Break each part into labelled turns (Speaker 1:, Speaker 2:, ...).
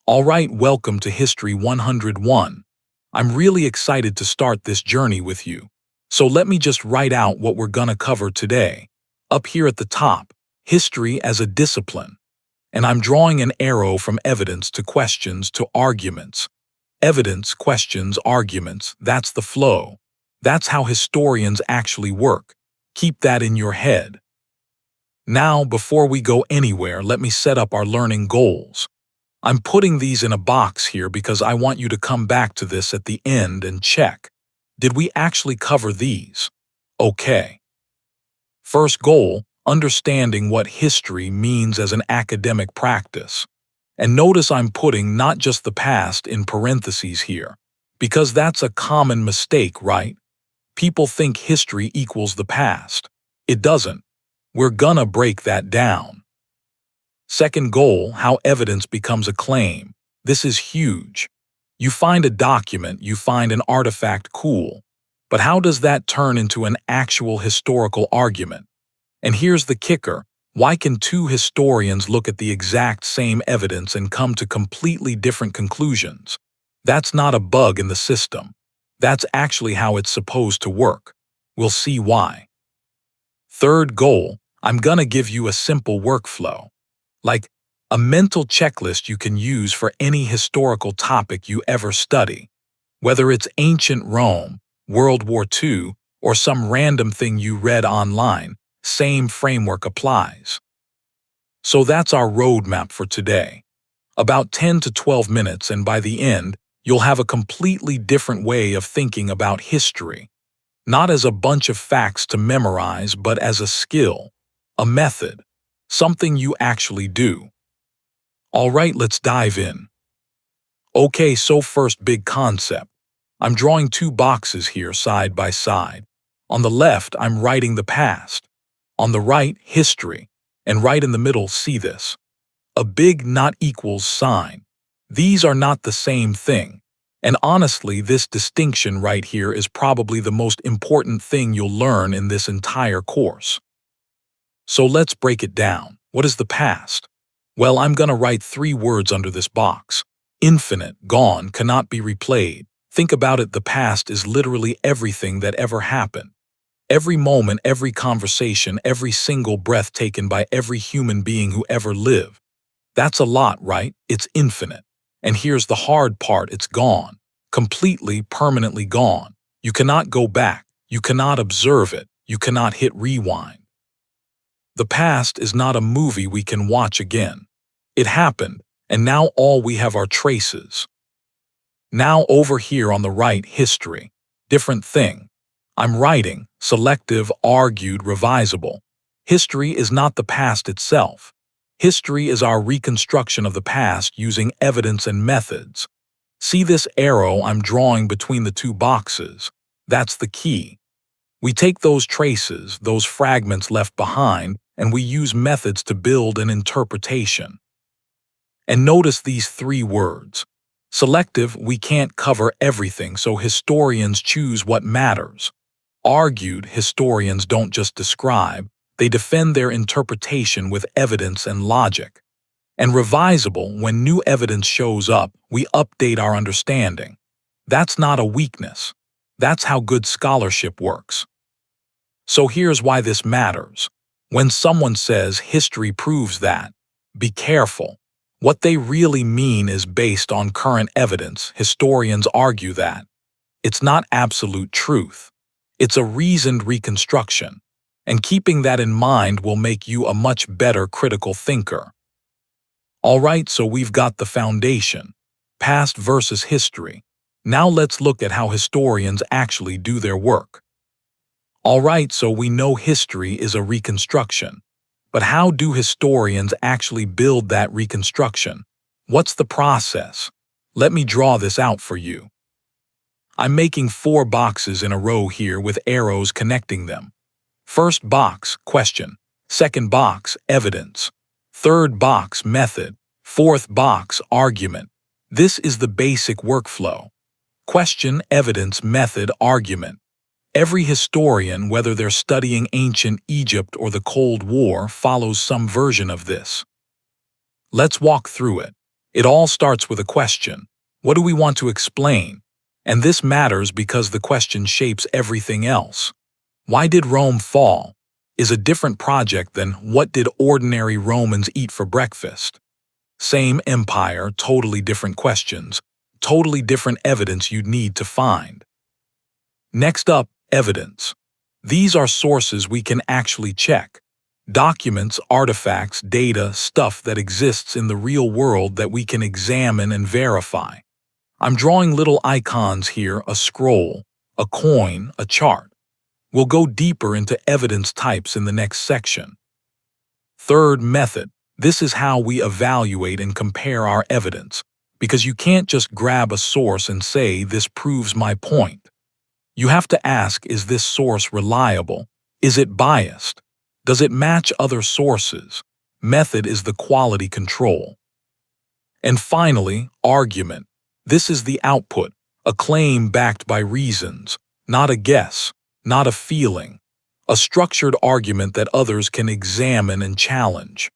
Speaker 1: All right, welcome to History 101. I'm really excited to start this journey with you. So let me just write out what we're gonna cover today. Up here at the top, history as a discipline. And I'm drawing an arrow from evidence to questions to arguments. Evidence, questions, arguments, that's the flow. That's how historians actually work. Keep that in your head. Now, before we go anywhere, let me set up our learning goals. I'm putting these in a box here because I want you to come back to this at the end and check. Did we actually cover these? Okay. First goal, understanding what history means as an academic practice. And notice I'm putting not just the past in parentheses here, because that's a common mistake, right? People think history equals the past. It doesn't. We're gonna break that down. Second goal, how evidence becomes a claim. This is huge. You find a document, you find an artifact, cool. But how does that turn into an actual historical argument? And here's the kicker. Why can two historians look at the exact same evidence and come to completely different conclusions? That's not a bug in the system. That's actually how it's supposed to work. We'll see why. Third goal, I'm gonna give you a simple workflow. Like a mental checklist you can use for any historical topic you ever study. Whether it's ancient Rome, World War II, or some random thing you read online, same framework applies. So that's our roadmap for today. About 10 to 12 minutes, and by the end, you'll have a completely different way of thinking about history. Not as a bunch of facts to memorize, but as a skill, a method. Something you actually do. All right, let's dive in. Okay, so first big concept. I'm drawing two boxes here side by side. On the left, I'm writing the past. On the right, history. And right in the middle, see this. A big not equals sign. These are not the same thing. And honestly, this distinction right here is probably the most important thing you'll learn in this entire course. So let's break it down. What is the past? Well, I'm gonna write three words under this box. Infinite, gone, cannot be replayed. Think about it, the past is literally everything that ever happened. Every moment, every conversation, every single breath taken by every human being who ever lived. That's a lot, right? It's infinite. And here's the hard part, it's gone. Completely, permanently gone. You cannot go back. You cannot observe it. You cannot hit rewind. The past is not a movie we can watch again. It happened, and now all we have are traces. Now over here on the right, history. Different thing. I'm writing, selective, argued, revisable. History is not the past itself. History is our reconstruction of the past using evidence and methods. See this arrow I'm drawing between the two boxes? That's the key. We take those traces, those fragments left behind, and we use methods to build an interpretation. And notice these three words. Selective, we can't cover everything, so historians choose what matters. Argued, historians don't just describe, they defend their interpretation with evidence and logic. And revisable, when new evidence shows up, we update our understanding. That's not a weakness. That's how good scholarship works. So here's why this matters. When someone says history proves that, be careful. What they really mean is based on current evidence. Historians argue that. It's not absolute truth. It's a reasoned reconstruction. And keeping that in mind will make you a much better critical thinker. All right, so we've got the foundation. Past versus history. Now let's look at how historians actually do their work. All right, so we know history is a reconstruction. But how do historians actually build that reconstruction? What's the process? Let me draw this out for you. I'm making 4 boxes in a row here with arrows connecting them. First box, question. Second box, evidence. Third box, method. Fourth box, argument. This is the basic workflow. Question, evidence, method, argument. Every historian, whether they're studying ancient Egypt or the Cold War, follows some version of this. Let's walk through it. It all starts with a question. What do we want to explain? And this matters because the question shapes everything else. Why did Rome fall? Is a different project than what did ordinary Romans eat for breakfast? Same empire, totally different questions, totally different evidence you'd need to find. Next up, evidence. These are sources we can actually check. Documents, artifacts, data, stuff that exists in the real world that we can examine and verify. I'm drawing little icons here, a scroll, a coin, a chart. We'll go deeper into evidence types in the next section. Third, method. This is how we evaluate and compare our evidence, because you can't just grab a source and say, this proves my point. You have to ask, is this source reliable? Is it biased? Does it match other sources? Method is the quality control. And finally, argument. This is the output, a claim backed by reasons, not a guess, not a feeling, a structured argument that others can examine and challenge.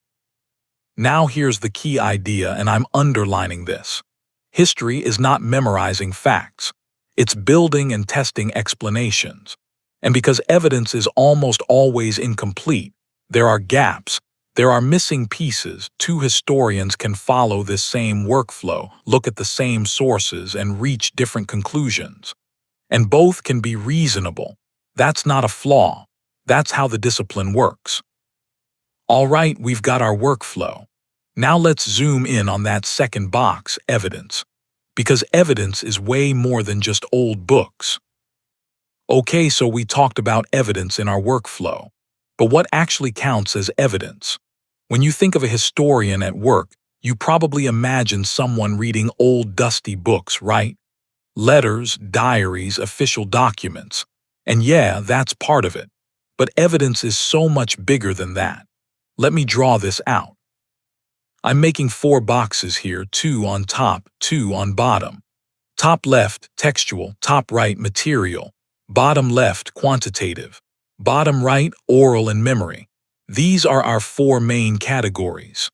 Speaker 1: Now here's the key idea, and I'm underlining this. History is not memorizing facts. It's building and testing explanations. And because evidence is almost always incomplete, there are gaps, there are missing pieces. Two historians can follow this same workflow, look at the same sources, and reach different conclusions. And both can be reasonable. That's not a flaw. That's how the discipline works. All right, we've got our workflow. Now let's zoom in on that second box, evidence. Because evidence is way more than just old books. Okay, so we talked about evidence in our workflow. But what actually counts as evidence? When you think of a historian at work, you probably imagine someone reading old dusty books, right? Letters, diaries, official documents. And yeah, that's part of it. But evidence is so much bigger than that. Let me draw this out. I'm making 4 boxes here, 2 on top, 2 on bottom. Top left, textual, top right, material. Bottom left, quantitative. Bottom right, oral and memory. These are our 4 main categories.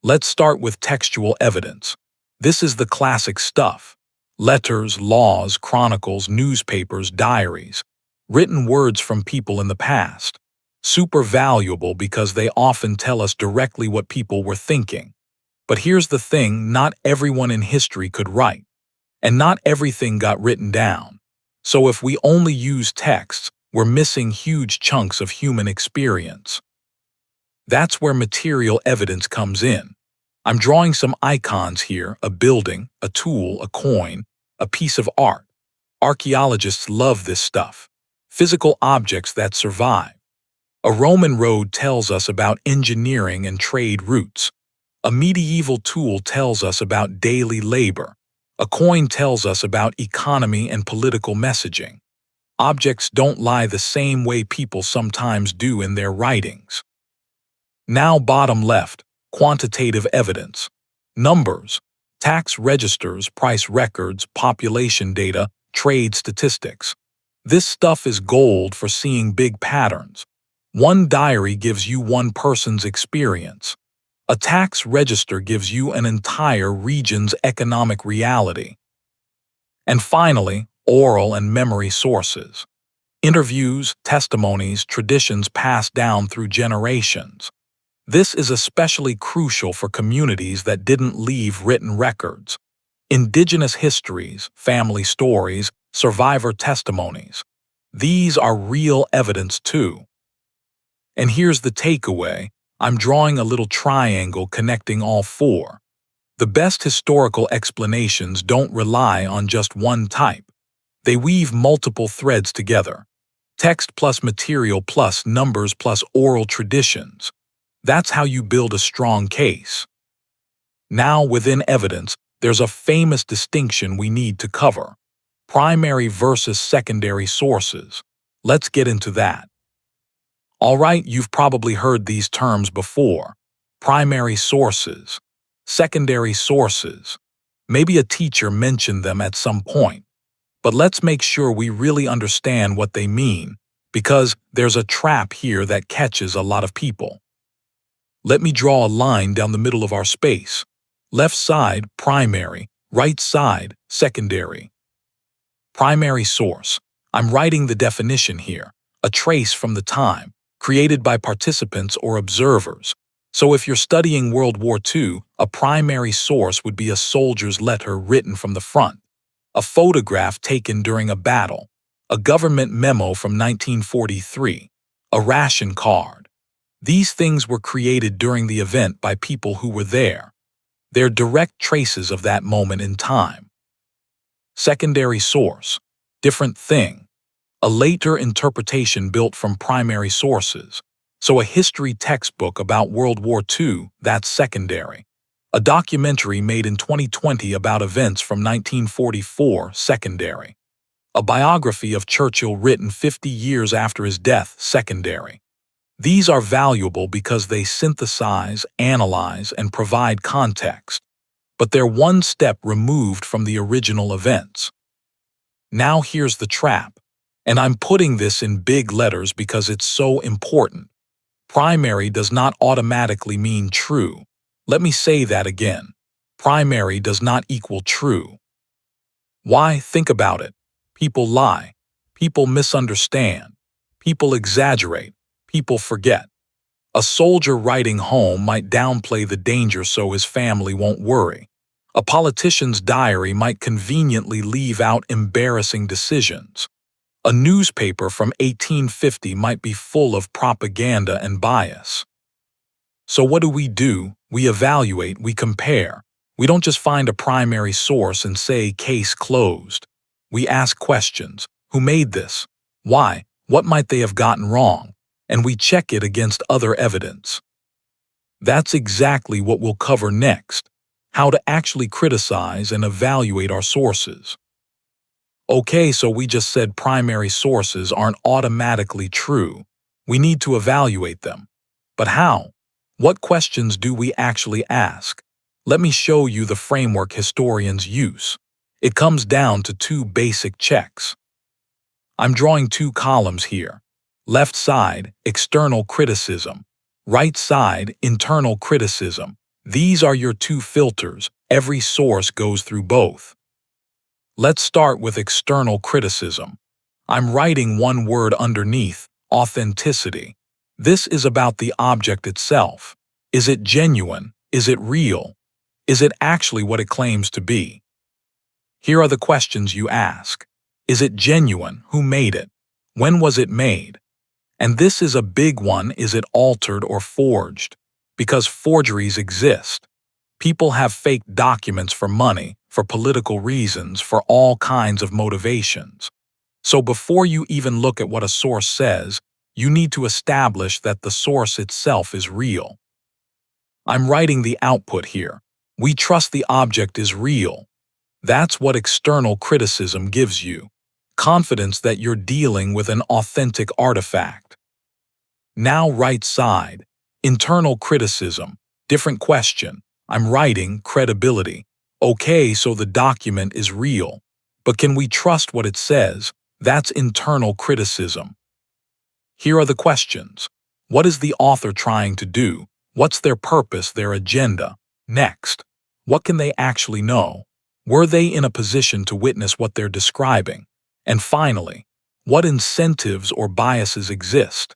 Speaker 1: Let's start with textual evidence. This is the classic stuff. Letters, laws, chronicles, newspapers, diaries. Written words from people in the past. Super valuable because they often tell us directly what people were thinking. But here's the thing, not everyone in history could write. And not everything got written down. So if we only use texts, we're missing huge chunks of human experience. That's where material evidence comes in. I'm drawing some icons here, a building, a tool, a coin, a piece of art. Archaeologists love this stuff. Physical objects that survive. A Roman road tells us about engineering and trade routes. A medieval tool tells us about daily labor. A coin tells us about economy and political messaging. Objects don't lie the same way people sometimes do in their writings. Now bottom left, quantitative evidence. Numbers, tax registers, price records, population data, trade statistics. This stuff is gold for seeing big patterns. One diary gives you one person's experience. A tax register gives you an entire region's economic reality. And finally, oral and memory sources. Interviews, testimonies, traditions passed down through generations. This is especially crucial for communities that didn't leave written records. Indigenous histories, family stories, survivor testimonies. These are real evidence too. And here's the takeaway. I'm drawing a little triangle connecting all 4. The best historical explanations don't rely on just one type. They weave multiple threads together. Text plus material plus numbers plus oral traditions. That's how you build a strong case. Now, within evidence, there's a famous distinction we need to cover. Primary versus secondary sources. Let's get into that. All right, you've probably heard these terms before. Primary sources, secondary sources. Maybe a teacher mentioned them at some point. But let's make sure we really understand what they mean, because there's a trap here that catches a lot of people. Let me draw a line down the middle of our space. Left side, primary. Right side, secondary. Primary source. I'm writing the definition here. A trace from the time, created by participants or observers. So if you're studying World War II, a primary source would be a soldier's letter written from the front, a photograph taken during a battle, a government memo from 1943, a ration card. These things were created during the event by people who were there. They're direct traces of that moment in time. Secondary source. Different thing. A later interpretation built from primary sources. So a history textbook about World War II, that's secondary. A documentary made in 2020 about events from 1944, secondary. A biography of Churchill written 50 years after his death, secondary. These are valuable because they synthesize, analyze, and provide context. But they're one step removed from the original events. Now here's the trap, and I'm putting this in big letters because it's so important. Primary does not automatically mean true. Let me say that again. Primary does not equal true. Why? Think about it. People lie. People misunderstand. People exaggerate. People forget. A soldier writing home might downplay the danger so his family won't worry. A politician's diary might conveniently leave out embarrassing decisions. A newspaper from 1850 might be full of propaganda and bias. So what do? We evaluate, we compare. We don't just find a primary source and say case closed. We ask questions. Who made this? Why? What might they have gotten wrong? And we check it against other evidence. That's exactly what we'll cover next. How to actually criticize and evaluate our sources. Okay, so we just said primary sources aren't automatically true. We need to evaluate them. But how? What questions do we actually ask? Let me show you the framework historians use. It comes down to two basic checks. I'm drawing two columns here. Left side, external criticism. Right side, internal criticism. These are your two filters. Every source goes through both. Let's start with external criticism. I'm writing one word underneath, authenticity. This is about the object itself. Is it genuine? Is it real? Is it actually what it claims to be? Here are the questions you ask. Is it genuine? Who made it? When was it made? And this is a big one. Is it altered or forged? Because forgeries exist. People have fake documents for money, for political reasons, for all kinds of motivations. So before you even look at what a source says, you need to establish that the source itself is real. I'm writing the output here. We trust the object is real. That's what external criticism gives you. Confidence that you're dealing with an authentic artifact. Now right side, internal criticism, different question. I'm writing credibility. Okay, so the document is real. But can we trust what it says? That's internal criticism. Here are the questions. What is the author trying to do? What's their purpose, their agenda? Next, what can they actually know? Were they in a position to witness what they're describing? And finally, what incentives or biases exist?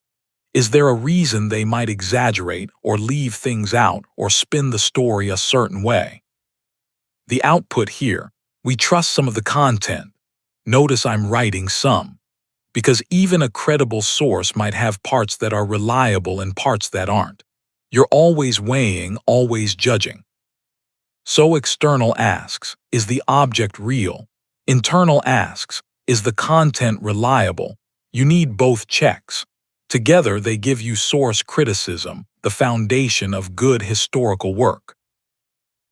Speaker 1: Is there a reason they might exaggerate or leave things out or spin the story a certain way? The output here, we trust some of the content. Notice I'm writing some, because even a credible source might have parts that are reliable and parts that aren't. You're always weighing, always judging. So external asks, is the object real? Internal asks, is the content reliable? You need both checks. Together, they give you source criticism, the foundation of good historical work.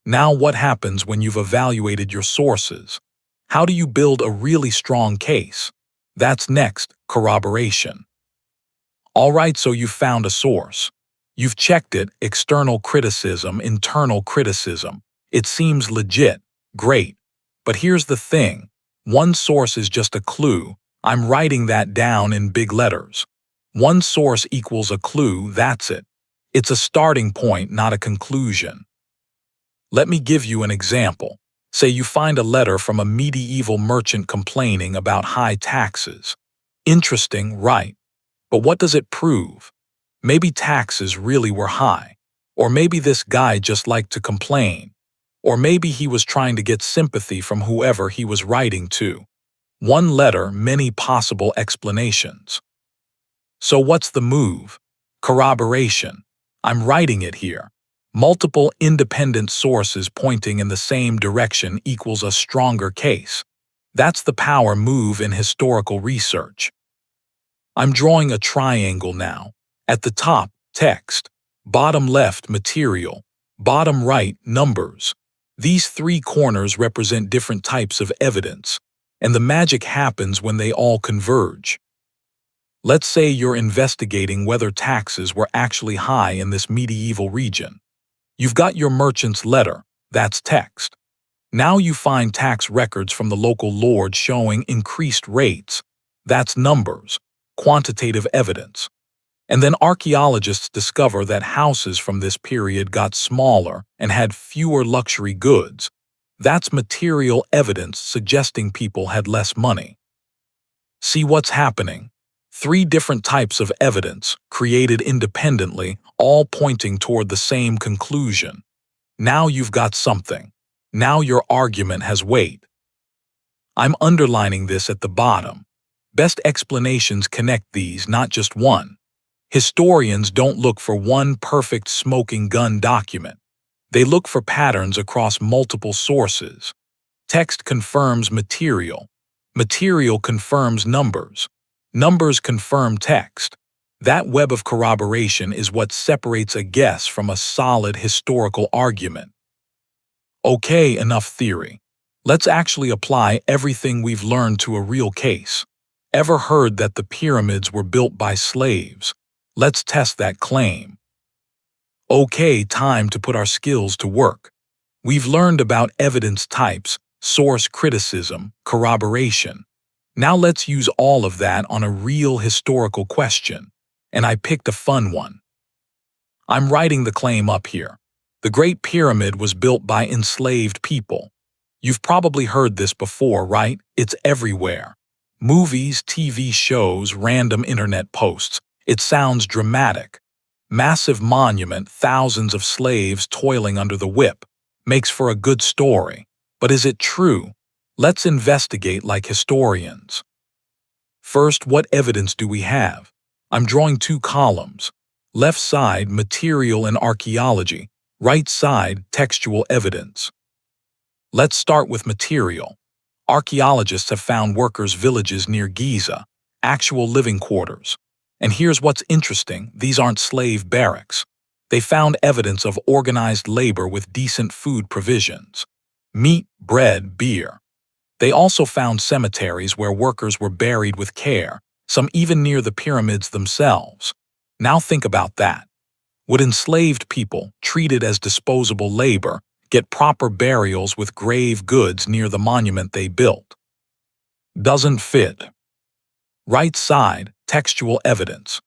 Speaker 1: Now what happens when you've evaluated your sources? How do you build a really strong case? That's next, corroboration. All right, so you've found a source. You've checked it, external criticism, internal criticism. It seems legit, great. But here's the thing. One source is just a clue. I'm writing that down in big letters. One source equals a clue, that's it. It's a starting point, not a conclusion. Let me give you an example. Say you find a letter from a medieval merchant complaining about high taxes. Interesting, right? But what does it prove? Maybe taxes really were high. Or maybe this guy just liked to complain. Or maybe he was trying to get sympathy from whoever he was writing to. One letter, many possible explanations. So what's the move? Corroboration. I'm writing it here. Multiple independent sources pointing in the same direction equals a stronger case. That's the power move in historical research. I'm drawing a triangle now. At the top, text. Bottom left, material. Bottom right, numbers. These three corners represent different types of evidence, and the magic happens when they all converge. Let's say you're investigating whether taxes were actually high in this medieval region. You've got your merchant's letter, that's text. Now you find tax records from the local lord showing increased rates, that's numbers, quantitative evidence. And then archaeologists discover that houses from this period got smaller and had fewer luxury goods. That's material evidence suggesting people had less money. See what's happening? Three different types of evidence, created independently, all pointing toward the same conclusion. Now you've got something. Now your argument has weight. I'm underlining this at the bottom. Best explanations connect these, not just one. Historians don't look for one perfect smoking gun document. They look for patterns across multiple sources. Text confirms material. Material confirms numbers. Numbers confirm text. That web of corroboration is what separates a guess from a solid historical argument. Okay, enough theory. Let's actually apply everything we've learned to a real case. Ever heard that the pyramids were built by slaves? Let's test that claim. Okay, time to put our skills to work. We've learned about evidence types, source criticism, corroboration. Now let's use all of that on a real historical question. And I picked a fun one. I'm writing the claim up here. The Great Pyramid was built by enslaved people. You've probably heard this before, right? It's everywhere. Movies, TV shows, random internet posts. It sounds dramatic. Massive monument, thousands of slaves toiling under the whip. Makes for a good story. But is it true? Let's investigate like historians. First, what evidence do we have? I'm drawing two columns. Left side, material and archaeology. Right side, textual evidence. Let's start with material. Archaeologists have found workers' villages near Giza, actual living quarters. And here's what's interesting, these aren't slave barracks. They found evidence of organized labor with decent food provisions. Meat, bread, beer. They also found cemeteries where workers were buried with care, some even near the pyramids themselves. Now think about that. Would enslaved people, treated as disposable labor, get proper burials with grave goods near the monument they built? Doesn't fit. Right side, textual evidence.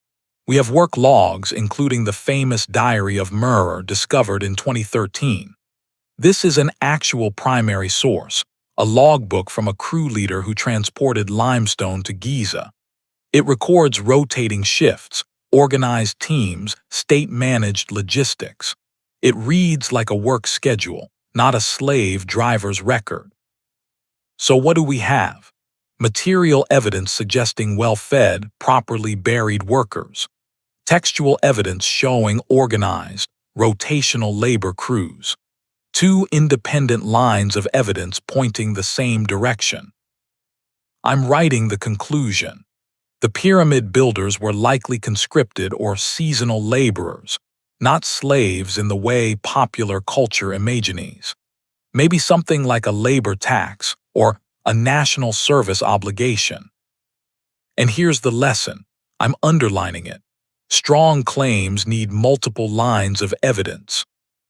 Speaker 1: We have work logs, including the famous Diary of Murr discovered in 2013. This is an actual primary source, a logbook from a crew leader who transported limestone to Giza. It records rotating shifts, organized teams, state-managed logistics. It reads like a work schedule, not a slave driver's record. So what do we have? Material evidence suggesting well-fed, properly buried workers. Textual evidence showing organized, rotational labor crews. Two independent lines of evidence pointing the same direction. I'm writing the conclusion. The pyramid builders were likely conscripted or seasonal laborers, not slaves in the way popular culture imagines. Maybe something like a labor tax or a national service obligation. And here's the lesson. I'm underlining it. Strong claims need multiple lines of evidence.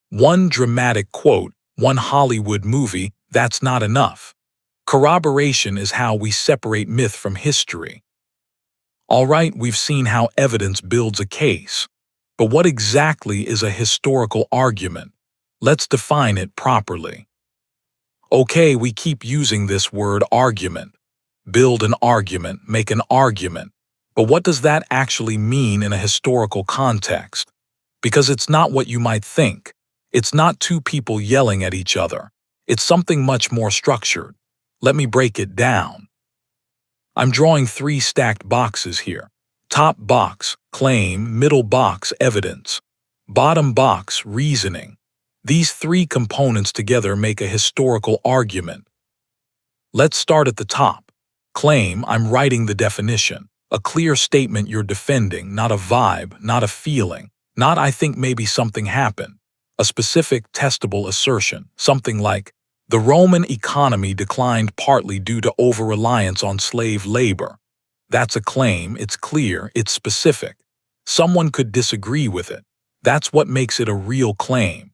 Speaker 1: One dramatic quote, one Hollywood movie, that's not enough. Corroboration is how we separate myth from history. All right, we've seen how evidence builds a case. But what exactly is a historical argument? Let's define it properly. Okay, we keep using this word argument. Build an argument, make an argument. But what does that actually mean in a historical context? Because it's not what you might think. It's not two people yelling at each other. It's something much more structured. Let me break it down. I'm drawing 3 stacked boxes here. Top box, claim, middle box, evidence. Bottom box, reasoning. These 3 components together make a historical argument. Let's start at the top. Claim, I'm writing the definition. A clear statement you're defending, not a vibe, not a feeling, not I think maybe something happened. A specific, testable assertion, something like, the Roman economy declined partly due to over-reliance on slave labor. That's a claim, it's clear, it's specific. Someone could disagree with it. That's what makes it a real claim.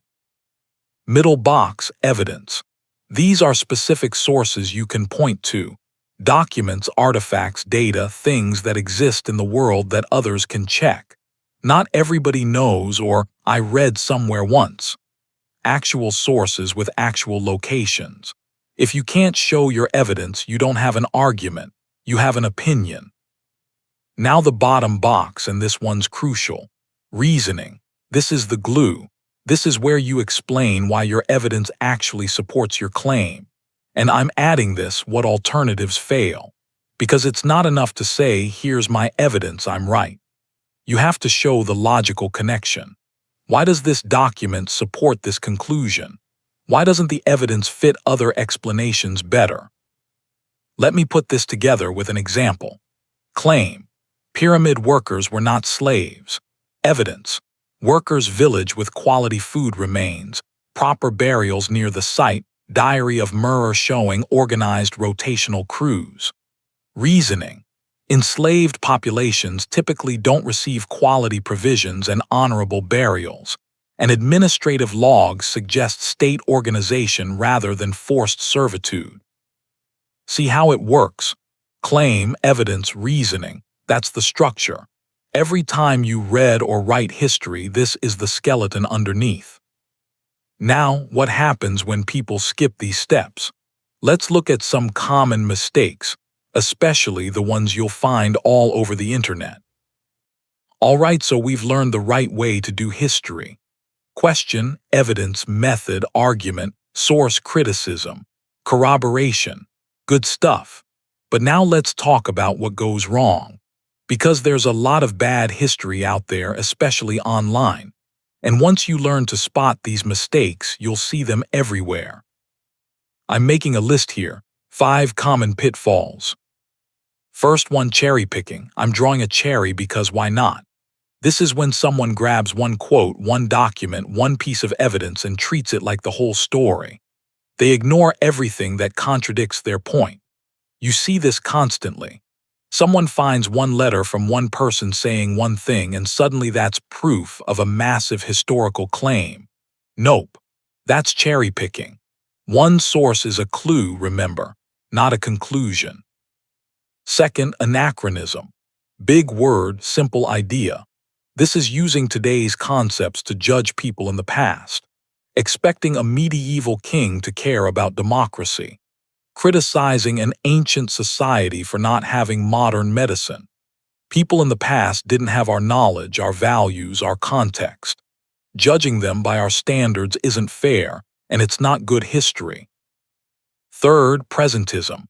Speaker 1: Middle box, evidence. These are specific sources you can point to. Documents, artifacts, data, things that exist in the world that others can check. Not everybody knows or I read somewhere once. Actual sources with actual locations. If you can't show your evidence, you don't have an argument. You have an opinion. Now the bottom box, and this one's crucial. Reasoning. This is the glue. This is where you explain why your evidence actually supports your claim. And I'm adding this, what alternatives fail. Because it's not enough to say, here's my evidence, I'm right. You have to show the logical connection. Why does this document support this conclusion? Why doesn't the evidence fit other explanations better? Let me put this together with an example. Claim. Pyramid workers were not slaves. Evidence. Workers' village with quality food remains. Proper burials near the site. Diary of Murrer showing organized rotational crews. Reasoning. Enslaved populations typically don't receive quality provisions and honorable burials, and administrative logs suggest state organization rather than forced servitude. See how it works? Claim, evidence, reasoning. That's the structure. Every time you read or write history, this is the skeleton underneath. Now, what happens when people skip these steps? Let's look at some common mistakes, especially the ones you'll find all over the internet. Alright, so we've learned the right way to do history. Question, evidence, method, argument, source, criticism, corroboration. Good stuff. But now let's talk about what goes wrong. Because there's a lot of bad history out there, especially online. And once you learn to spot these mistakes, you'll see them everywhere. I'm making a list here. 5 common pitfalls. First one, cherry picking. I'm drawing a cherry because why not? This is when someone grabs one quote, one document, one piece of evidence and treats it like the whole story. They ignore everything that contradicts their point. You see this constantly. Someone finds one letter from one person saying one thing and suddenly that's proof of a massive historical claim. Nope. That's cherry picking. One source is a clue, remember, not a conclusion. Second, anachronism. Big word, simple idea. This is using today's concepts to judge people in the past, expecting a medieval king to care about democracy, criticizing an ancient society for not having modern medicine. People in the past didn't have our knowledge, our values, our context. Judging them by our standards isn't fair, and it's not good history. Third, presentism.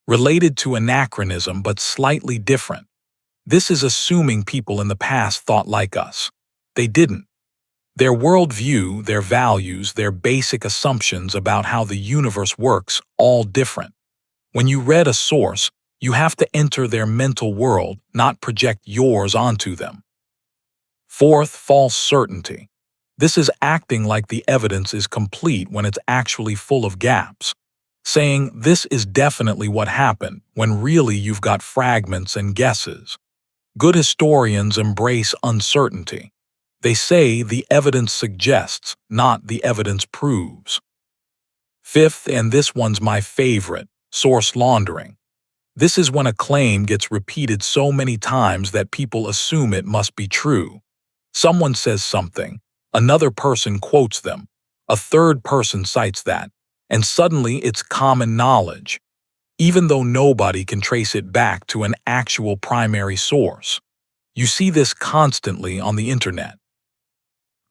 Speaker 1: Related to anachronism but slightly different. This is assuming people in the past thought like us. They didn't. Their worldview, their values, their basic assumptions about how the universe works, all different. When you read a source, you have to enter their mental world, not project yours onto them. Fourth, false certainty. This is acting like the evidence is complete when it's actually full of gaps. Saying this is definitely what happened when really you've got fragments and guesses. Good historians embrace uncertainty. They say the evidence suggests, not the evidence proves. Fifth, and this one's my favorite, source laundering. This is when a claim gets repeated so many times that people assume it must be true. Someone says something, another person quotes them, A third person cites that, and suddenly it's common knowledge, even though nobody can trace it back to an actual primary source. You see this constantly on the internet.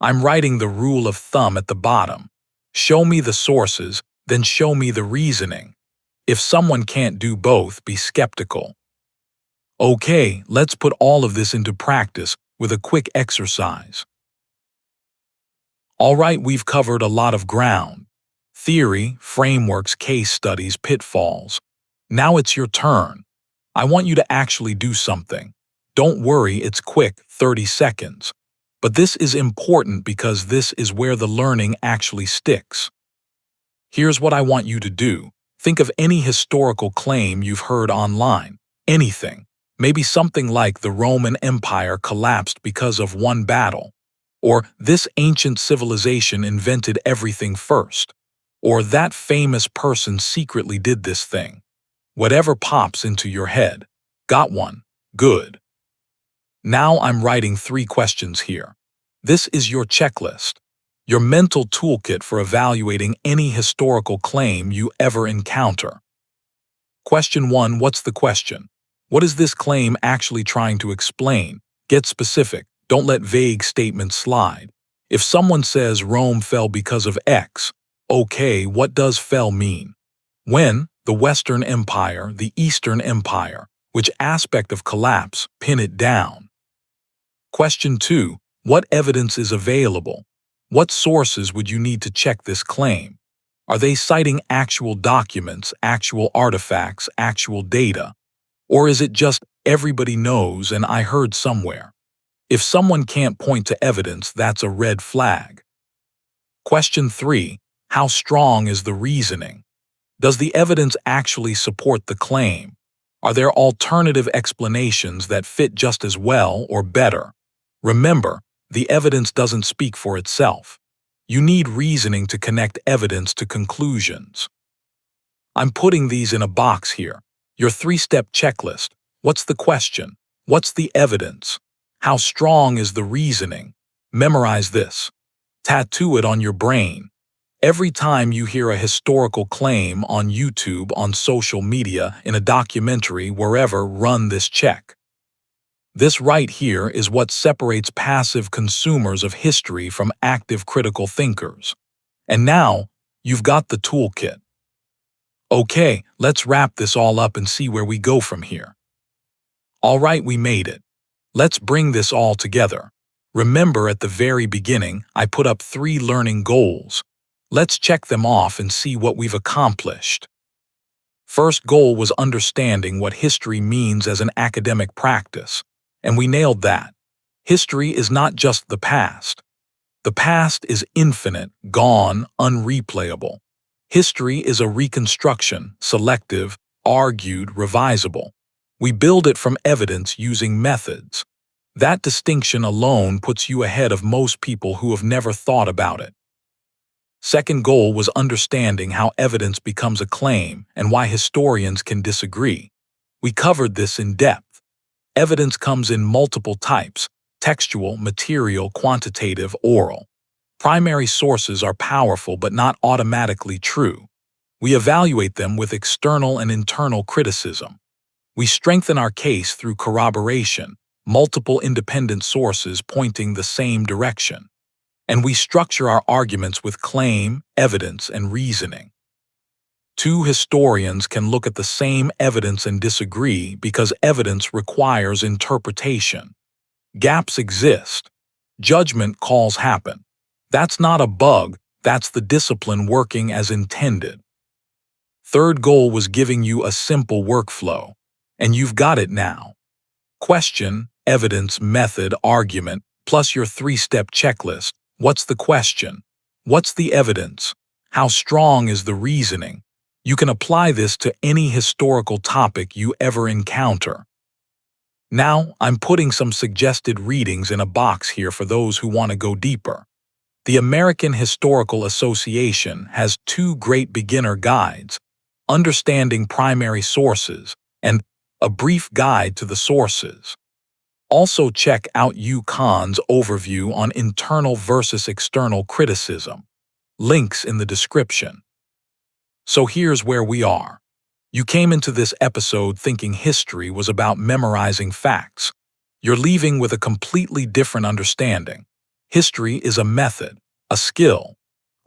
Speaker 1: I'm writing the rule of thumb at the bottom. Show me the sources, then show me the reasoning. If someone can't do both, be skeptical. Okay, let's put all of this into practice with a quick exercise. All right, we've covered a lot of ground. Theory, frameworks, case studies, pitfalls. Now it's your turn. I want you to actually do something. Don't worry, it's quick, 30 seconds. But this is important because this is where the learning actually sticks. Here's what I want you to do. Think of any historical claim you've heard online. Anything. Maybe something like the Roman Empire collapsed because of one battle. Or this ancient civilization invented everything first. Or that famous person secretly did this thing. Whatever pops into your head. Got one? Good. Now I'm writing 3 questions here. This is your checklist. Your mental toolkit for evaluating any historical claim you ever encounter. Question 1. What's the question? What is this claim actually trying to explain? Get specific. Don't let vague statements slide. If someone says Rome fell because of X, okay, what does fell mean? When? The Western Empire, the Eastern Empire. Which aspect of collapse? Pin it down. Question 2. What evidence is available? What sources would you need to check this claim? Are they citing actual documents, actual artifacts, actual data? Or is it just everybody knows and I heard somewhere? If someone can't point to evidence, that's a red flag. Question 3. How strong is the reasoning? Does the evidence actually support the claim? Are there alternative explanations that fit just as well or better? Remember, the evidence doesn't speak for itself. You need reasoning to connect evidence to conclusions. I'm putting these in a box here. Your 3-step checklist. What's the question? What's the evidence? How strong is the reasoning? Memorize this. Tattoo it on your brain. Every time you hear a historical claim on YouTube, on social media, in a documentary, wherever, run this check. This right here is what separates passive consumers of history from active critical thinkers. And now, you've got the toolkit. Okay, let's wrap this all up and see where we go from here. All right, we made it. Let's bring this all together. Remember, at the very beginning, I put up 3 learning goals. Let's check them off and see what we've accomplished. First goal was understanding what history means as an academic practice. And we nailed that. History is not just the past. The past is infinite, gone, unreplayable. History is a reconstruction, selective, argued, revisable. We build it from evidence using methods. That distinction alone puts you ahead of most people who have never thought about it. Second goal was understanding how evidence becomes a claim and why historians can disagree. We covered this in depth. Evidence comes in multiple types: textual, material, quantitative, oral. Primary sources are powerful but not automatically true. We evaluate them with external and internal criticism. We strengthen our case through corroboration, multiple independent sources pointing the same direction. And we structure our arguments with claim, evidence, and reasoning. 2 historians can look at the same evidence and disagree because evidence requires interpretation. Gaps exist. Judgment calls happen. That's not a bug, that's the discipline working as intended. Third goal was giving you a simple workflow. And you've got it now. Question, evidence, method, argument, plus your 3-step checklist. What's the question? What's the evidence? How strong is the reasoning? You can apply this to any historical topic you ever encounter. Now, I'm putting some suggested readings in a box here for those who want to go deeper. The American Historical Association has 2 great beginner guides, Understanding Primary Sources and A Brief Guide to the Sources. Also check out UConn's overview on internal versus external criticism. Links in the description. So here's where we are. You came into this episode thinking history was about memorizing facts. You're leaving with a completely different understanding. History is a method, a skill,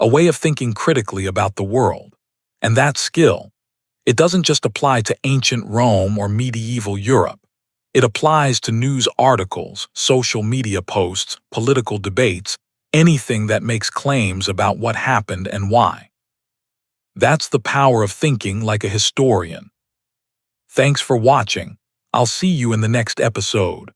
Speaker 1: a way of thinking critically about the world. And that skill, it doesn't just apply to ancient Rome or medieval Europe. It applies to news articles, social media posts, political debates, anything that makes claims about what happened and why. That's the power of thinking like a historian. Thanks for watching. I'll see you in the next episode.